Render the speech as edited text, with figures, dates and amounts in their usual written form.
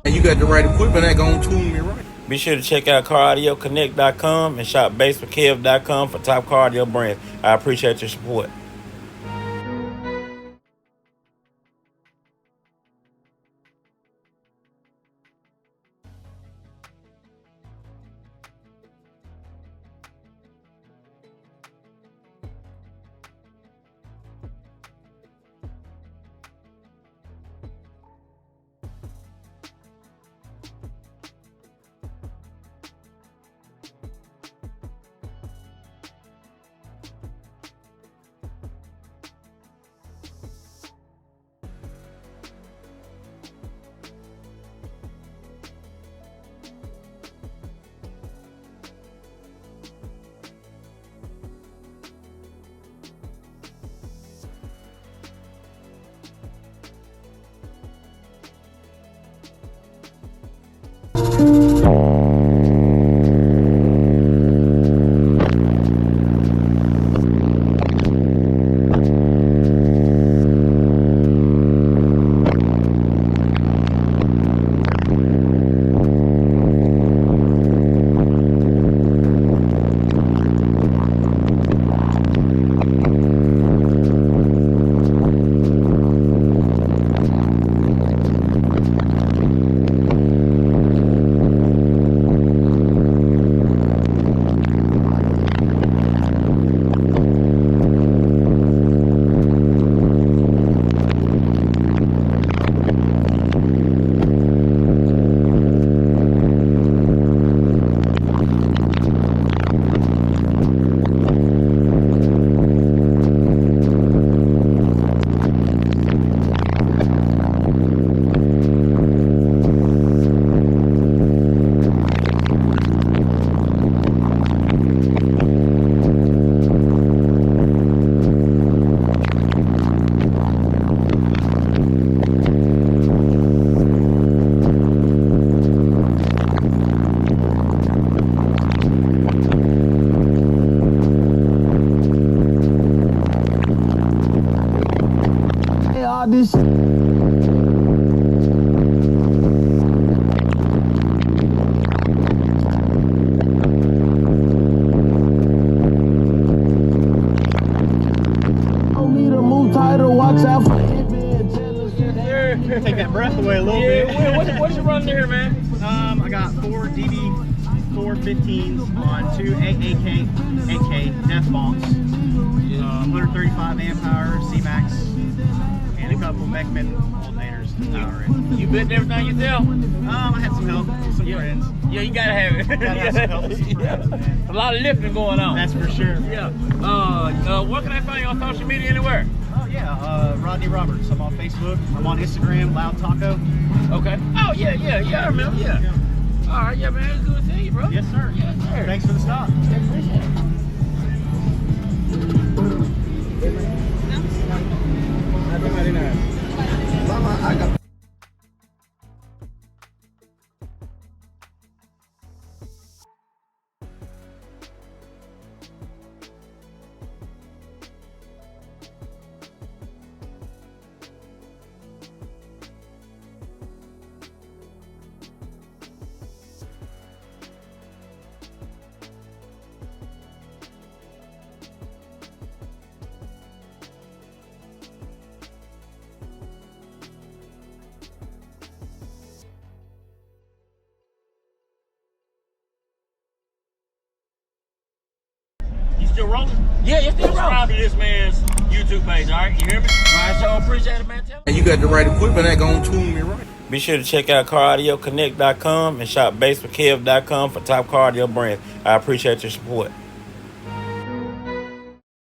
And you got the right equipment that gonna tune me right. Be sure to check out caraudioConnect.com and shop BASSWITHKEV.com for top car audio brands. I appreciate your support. This Oh, need to move tighter, watch out for take that breath away a little bit. What you running here, man? I got 4 DD415s on 2 8K Death Bonce, 135 amp hour C-Max, and a couple Beckman alternators to power it. You built everything yourself? I had some help from some friends. Yeah, you gotta have it. Gotta have some help with some friends, man. A lot of lifting going on. That's for sure. Yeah. Where can I find you on social media anywhere? Oh yeah, Rodney Roberts. I'm on Facebook. I'm on Instagram, Loud Taco. Okay. Oh yeah, I remember. Yeah. All right, yeah, man. It's good to see you, bro. Yes, sir. Yes, sir. Thanks for the stop. Appreciate it. Mama, I got. Still rolling? Yeah, you're still rolling. Subscribe to this man's YouTube page, all right? You hear me? All right, so I appreciate it, man. And you got the right equipment that gonna tune me right. Be sure to check out caraudioConnect.com and shop BASSWITHKEV.com for top car audio brands. I appreciate your support.